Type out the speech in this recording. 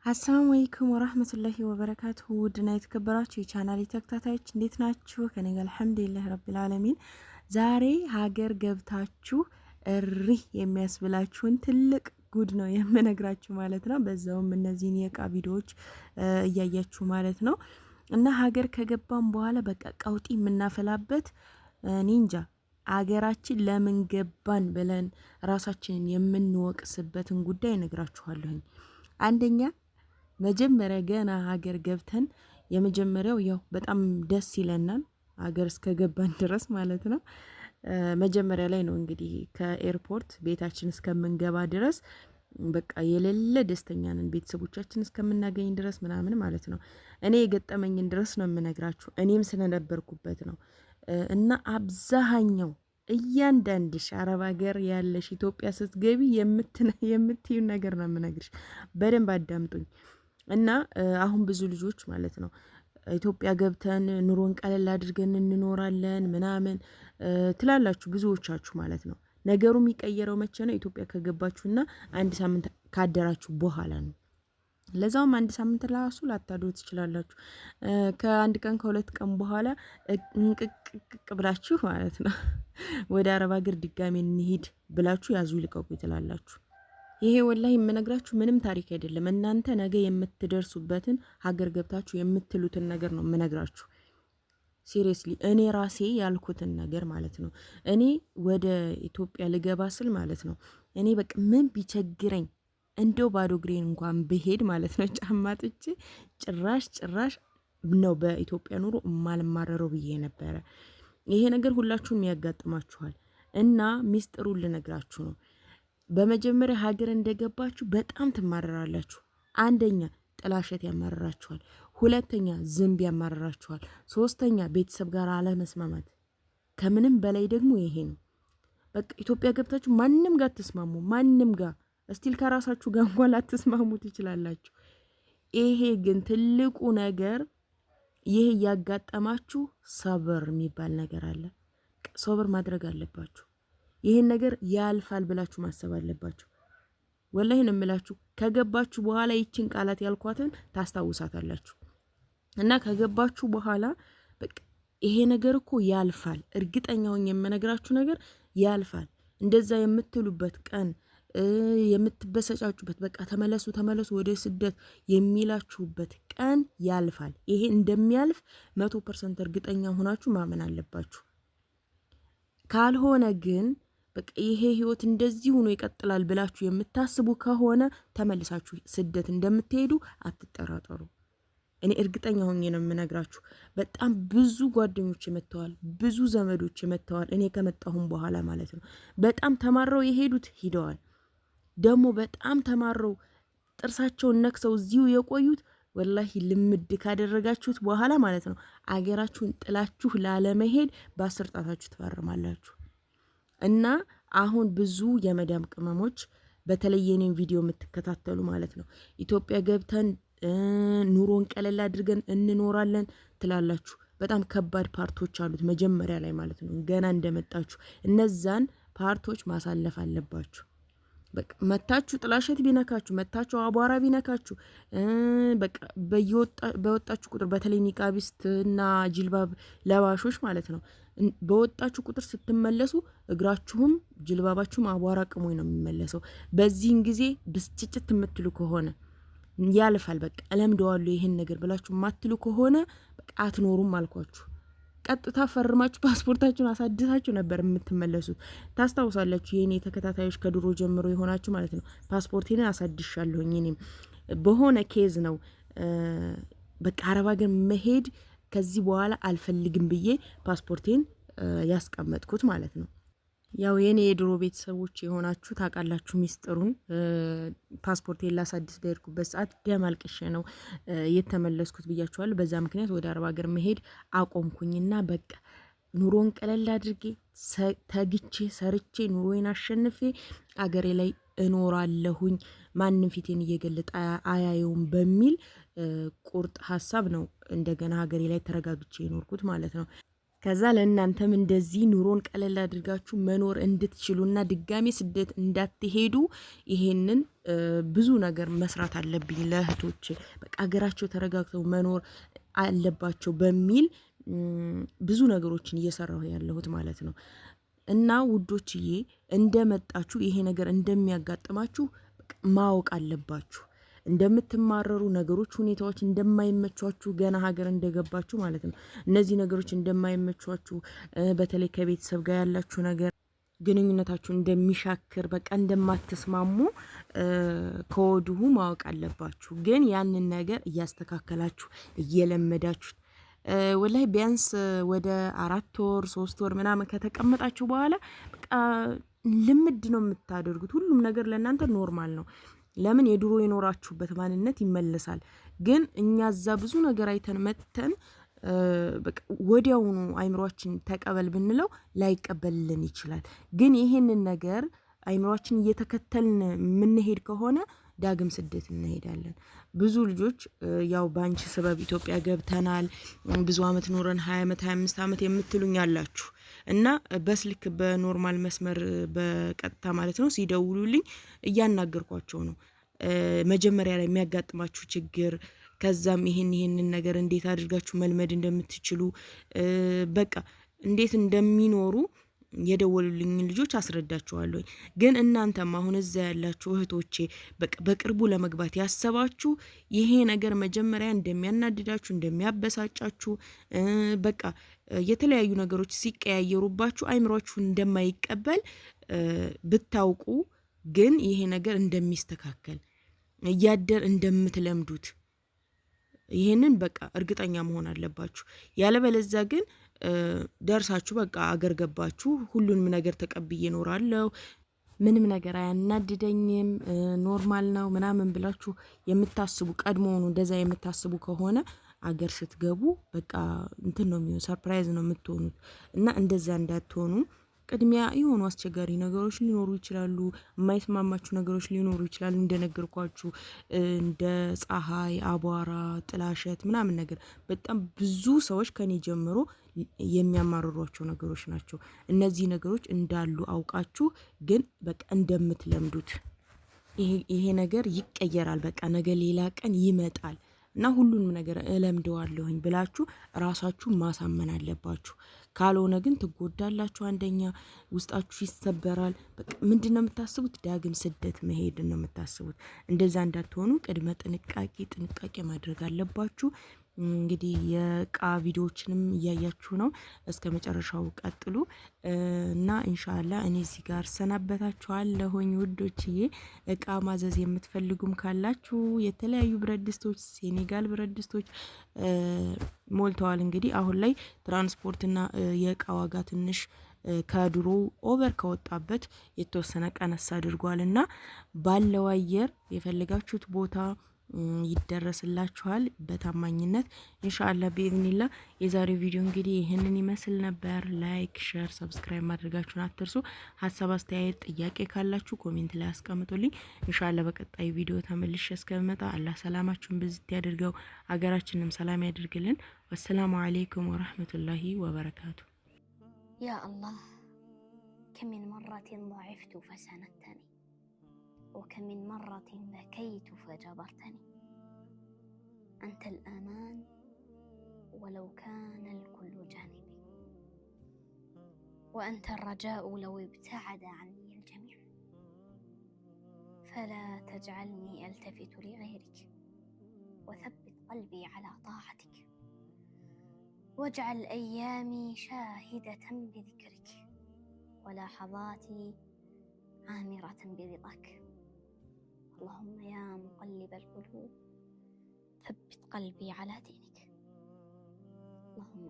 አሰላሙ አለይኩም ወራህመቱላሂ ወበረካቱሁ ውድና የተከበራችሁ የቻናሌ ተከታታዮች እንዴት ናችሁ? ከኔ ጋር አልሐምዱሊላህ ረቢል ዓለሚን። ዛሬ ሀገር ገብታችሁ እሪ የሚያስብላችሁን ትልቅ ጉድ ነው የምነግራችሁ ማለት ነው። በዛውም እነዚህን የእቃ ቪዲዮዎች እያያችሁ ማለት ነው። እና ሀገር ከገባን በኋላ በቃ ቀውጢ የምናፈላበት ኒንጃ አገራችን ለምን ገባን ብለን ራሳችንን የምንወቅስበትን ጉዳይ እነግራችኋለሁኝ። አንደኛ መጀመሪያ ገና ሀገር ገብተን የመጀመሪያው ያው በጣም ደስ ይለናል ሀገር እስከገባን ድረስ ማለት ነው። መጀመሪያ ላይ ነው እንግዲህ ከኤርፖርት ቤታችን እስከምንገባ ድረስ በቃ የሌለ ደስተኛ ነን ቤተሰቦቻችን እስከምናገኝ ድረስ ምናምን ማለት ነው። እኔ የገጠመኝን ድረስ ነው የምነግራችሁ እኔም ስለነበርኩበት ነው። እና አብዛኛው እያንዳንድሽ አረብ ሀገር ያለሽ ኢትዮጵያ ስትገቢ የምትዩ ነገር ነው የምነግርሽ። በደንብ አዳምጡኝ። እና አሁን ብዙ ልጆች ማለት ነው ኢትዮጵያ ገብተን ኑሮን ቀለል አድርገን እንኖራለን ምናምን ትላላችሁ ብዙዎቻችሁ ማለት ነው። ነገሩ የሚቀየረው መቼ ነው? ኢትዮጵያ ከገባችሁና አንድ ሳምንት ካደራችሁ በኋላ ነው። ለዛውም አንድ ሳምንት ራሱ ላታድሩ ትችላላችሁ። ከአንድ ቀን ከሁለት ቀን በኋላ እንቅቅቅ ብላችሁ ማለት ነው ወደ አረብ ሀገር ድጋሜ እንሂድ ብላችሁ ያዙ ይልቀቁ ትላላችሁ። ይሄ ወላሂ የምነግራችሁ ምንም ታሪክ አይደለም። እናንተ ነገ የምትደርሱበትን ሀገር ገብታችሁ የምትሉትን ነገር ነው የምነግራችሁ። ሲሪየስሊ እኔ ራሴ ያልኩትን ነገር ማለት ነው። እኔ ወደ ኢትዮጵያ ልገባ ስል ማለት ነው እኔ በቃ ምን ቢቸግረኝ እንደው ባዶ እግሬን እንኳን ብሄድ ማለት ነው ጫማ ጥቼ ጭራሽ ነው በኢትዮጵያ ኑሮ እማልማረረው ብዬ ነበረ። ይሄ ነገር ሁላችሁም ያጋጥማችኋል እና ሚስጥሩን ልነግራችሁ ነው። በመጀመሪያ ሀገር እንደገባችሁ በጣም ትማረራላችሁ። አንደኛ ጥላሸት ያማረራችኋል፣ ሁለተኛ ዝንብ ያማረራችኋል፣ ሶስተኛ ቤተሰብ ጋር አለመስማማት፣ ከምንም በላይ ደግሞ ይሄ ነው። በቃ ኢትዮጵያ ገብታችሁ ማንም ጋር ተስማሙ፣ ማንም ጋር እስቲል ከራሳችሁ ጋር እንኳን ላትስማሙ ትችላላችሁ። ይሄ ግን ትልቁ ነገር ይሄ ያጋጠማችሁ ሰብር የሚባል ነገር አለ። ሰብር ማድረግ አለባችሁ። ይሄን ነገር ያልፋል ብላችሁ ማሰብ አለባችሁ። ወላሂ ነው የምላችሁ። ከገባችሁ በኋላ ይችን ቃላት ያልኳትን ታስታውሳታላችሁ። እና ከገባችሁ በኋላ በቃ ይሄ ነገር እኮ ያልፋል፣ እርግጠኛውን የምነግራችሁ ነገር ያልፋል። እንደዛ የምትሉበት ቀን የምትበሰጫጩበት በቃ ተመለሱ ወደ ስደት የሚላችሁበት ቀን ያልፋል። ይሄ እንደሚያልፍ 100% እርግጠኛ ሆናችሁ ማመን አለባችሁ። ካልሆነ ግን በቃ ይሄ ህይወት እንደዚህ ሆኖ ይቀጥላል ብላችሁ የምታስቡ ከሆነ ተመልሳችሁ ስደት እንደምትሄዱ አትጠራጠሩ። እኔ እርግጠኛ ሆኜ ነው የምነግራችሁ። በጣም ብዙ ጓደኞች መተዋል፣ ብዙ ዘመዶች መተዋል። እኔ ከመጣሁም በኋላ ማለት ነው በጣም ተማረው የሄዱት ሂደዋል። ደግሞ በጣም ተማረው ጥርሳቸውን ነክሰው እዚሁ የቆዩት ወላሂ ልምድ ካደረጋችሁት በኋላ ማለት ነው አገራችሁን ጥላችሁ ላለመሄድ በ10 ጣታችሁ ትፈርማላችሁ። እና አሁን ብዙ የመዳም ቅመሞች በተለይ የኔን ቪዲዮ የምትከታተሉ ማለት ነው ኢትዮጵያ ገብተን ኑሮን ቀለል አድርገን እንኖራለን ትላላችሁ። በጣም ከባድ ፓርቶች አሉት መጀመሪያ ላይ ማለት ነው። ገና እንደመጣችሁ እነዛን ፓርቶች ማሳለፍ አለባችሁ። በቃ መታችሁ ጥላሸት ቢነካችሁ መታችሁ አቧራ ቢነካችሁ በቃ በወጣችሁ ቁጥር በተለይ ኒቃቢስትና ጅልባብ ለባሾች ማለት ነው በወጣችሁ ቁጥር ስትመለሱ እግራችሁም ጅልባባችሁም አቧራ ቅሞኝ ነው የሚመለሰው። በዚህን ጊዜ ብስጭጭት የምትሉ ከሆነ ያልፋል። በቃ ለምደዋለሁ ይሄን ነገር ብላችሁ ማትሉ ከሆነ በቃ አትኖሩም አልኳችሁ። ቀጥታ ፈርማችሁ ፓስፖርታችሁን አሳድሳችሁ ነበር የምትመለሱት። ታስታውሳላችሁ የኔ ተከታታዮች ከድሮ ጀምሮ የሆናችሁ ማለት ነው። ፓስፖርቴን አሳድሻለሁኝ እኔም በሆነ ኬዝ ነው በቃ አረብ ሀገር መሄድ ከዚህ በኋላ አልፈልግም ብዬ ፓስፖርቴን ያስቀመጥኩት ማለት ነው። ያው የኔ የድሮ ቤተሰቦች የሆናችሁ ታውቃላችሁ ሚስጥሩን። ፓስፖርቴን ላሳድስ በሄድኩበት ሰዓት ደም አልቅሼ ነው የተመለስኩት ብያችኋል። በዛ ምክንያት ወደ አረብ ሀገር መሄድ አቆምኩኝና በቃ ኑሮን ቀለል አድርጌ ተግቼ ሰርቼ ኑሮዬን አሸንፌ አገሬ ላይ እኖራለሁኝ ማንንም ፊቴን እየገለጠ አያየውም በሚል ቁርጥ ሀሳብ ነው እንደገና ሀገሬ ላይ ተረጋግቼ የኖርኩት ማለት ነው። ከዛ ለእናንተም እንደዚህ ኑሮን ቀለል አድርጋችሁ መኖር እንድትችሉና ድጋሚ ስደት እንዳትሄዱ ይሄንን ብዙ ነገር መስራት አለብኝ ለእህቶች በቃ ሀገራቸው ተረጋግተው መኖር አለባቸው በሚል ብዙ ነገሮችን እየሰራሁ ያለሁት ማለት ነው። እና ውዶችዬ እንደመጣችሁ ይሄ ነገር እንደሚያጋጥማችሁ ማወቅ አለባችሁ። እንደምትማረሩ ነገሮች ሁኔታዎች እንደማይመቿችሁ ገና ሀገር እንደገባችሁ ማለት ነው። እነዚህ ነገሮች እንደማይመቿችሁ በተለይ ከቤተሰብ ጋር ያላችሁ ነገር ግንኙነታችሁ እንደሚሻክር በቃ እንደማትስማሙ ከወዲሁ ማወቅ አለባችሁ። ግን ያንን ነገር እያስተካከላችሁ እየለመዳችሁ ወላይ ቢያንስ ወደ 4 ወር 3 ወር ምናምን ከተቀመጣችሁ በኋላ በቃ ልምድ ነው የምታደርጉት። ሁሉም ነገር ለእናንተ ኖርማል ነው። ለምን የድሮ የኖራችሁበት ማንነት ይመለሳል። ግን እኛ እዛ ብዙ ነገር አይተን መተን በቃ ወዲያውኑ አይምሮአችን ተቀበል ብንለው ላይቀበልልን ይችላል። ግን ይሄንን ነገር አይምሮአችን እየተከተልን የምንሄድ ከሆነ ዳግም ስደት እንሄዳለን። ብዙ ልጆች ያው ባንቺ ሰበብ ኢትዮጵያ ገብተናል ብዙ አመት ኖረን 20 አመት 25 አመት የምትሉኝ አላችሁ እና በስልክ በኖርማል መስመር በቀጥታ ማለት ነው ሲደውሉልኝ እያናገርኳቸው ነው መጀመሪያ ላይ የሚያጋጥማችሁ ችግር ከዛም ይሄንን ነገር እንዴት አድርጋችሁ መልመድ እንደምትችሉ በቃ እንዴት እንደሚኖሩ የደወሉልኝ ልጆች አስረዳቸዋለሁ። ግን እናንተም አሁን እዛ ያላችሁ እህቶቼ በቅርቡ ለመግባት ያሰባችሁ ይሄ ነገር መጀመሪያ እንደሚያናድዳችሁ እንደሚያበሳጫችሁ በቃ የተለያዩ ነገሮች ሲቀያየሩባችሁ አይምሮአችሁ እንደማይቀበል ብታውቁ ግን ይሄ ነገር እንደሚስተካከል እያደር እንደምትለምዱት ይሄንን በቃ እርግጠኛ መሆን አለባችሁ። ያለበለዚያ ግን ደርሳችሁ በቃ አገር ገባችሁ ሁሉንም ነገር ተቀብዬ እኖራለሁ ምንም ነገር አያናድደኝም ኖርማል ነው ምናምን ብላችሁ የምታስቡ ቀድሞውኑ እንደዛ የምታስቡ ከሆነ አገር ስትገቡ በቃ እንትን ነው የሚሆነው ሰርፕራይዝ ነው የምትሆኑት። እና እንደዛ እንዳትሆኑ ቅድሚያ የሆኑ አስቸጋሪ ነገሮች ሊኖሩ ይችላሉ የማይስማማችሁ ነገሮች ሊኖሩ ይችላሉ እንደነገርኳችሁ እንደ ፀሐይ አቧራ ጥላሸት ምናምን ነገር በጣም ብዙ ሰዎች ከኔ ጀምሮ የሚያማርሯቸው ነገሮች ናቸው። እነዚህ ነገሮች እንዳሉ አውቃችሁ ግን በቃ እንደምትለምዱት ይሄ ነገር ይቀየራል በቃ ነገ ሌላ ቀን ይመጣል እና ሁሉንም ነገር እለምደዋለሁኝ ብላችሁ ራሳችሁ ማሳመን አለባችሁ። ካልሆነ ግን ትጎዳላችሁ አንደኛ ውስጣችሁ ይሰበራል በቃ ምንድነው የምታስቡት ዳግም ስደት መሄድ ነው የምታስቡት። እንደዛ እንዳትሆኑ ቅድመ ጥንቃቄ ማድረግ አለባችሁ። እንግዲህ የቃ ቪዲዮዎችንም እያያችሁ ነው እስከ መጨረሻው ቀጥሉ እና ኢንሻአላህ እኔ እዚህ ጋር ሰናበታችኋለሁኝ ውዶችዬ። እቃ ማዘዝ የምትፈልጉም ካላችሁ የተለያዩ ብረት ድስቶች ሴኔጋል ብረት ድስቶች ሞልተዋል። እንግዲህ አሁን ላይ ትራንስፖርትና የእቃ ዋጋ ትንሽ ከድሮ ኦቨር ከወጣበት የተወሰነ ቀነስ አድርጓልና ባለው አየር የፈለጋችሁት ቦታ ይደረስላችኋል በታማኝነት ኢንሻአላህ በኢዝኒላ። የዛሬው ቪዲዮ እንግዲህ ይሄንን ይመስል ነበር። ላይክ ሼር ሰብስክራይብ ማድረጋችሁን አትርሱ። ሀሳብ አስተያየት ጥያቄ ካላችሁ ኮሜንት ላይ አስቀምጡልኝ። ኢንሻአላህ በቀጣይ ቪዲዮ ተመልሼ እስከመጣ አላህ ሰላማችሁን ብዝት ያድርገው ሀገራችንንም ሰላም ያድርግልን። ወሰላሙ አለይኩም ወራህመቱላሂ ወበረካቱ። ያ አላህ ከሚን መራቲን ضعفت فسندتني وكم من مرة بكيت فجبرتني أنت الأمان ولو كان الكل جانبي وأنت الرجاء لو ابتعد عني الجميع فلا تجعلني ألتفت لغيرك وثبت قلبي على طاعتك واجعل أيامي شاهدة بذكرك ولحظاتي عامرة برضاك. اللهم يا مقلب القلوب ثبت قلبي على دينك. اللهم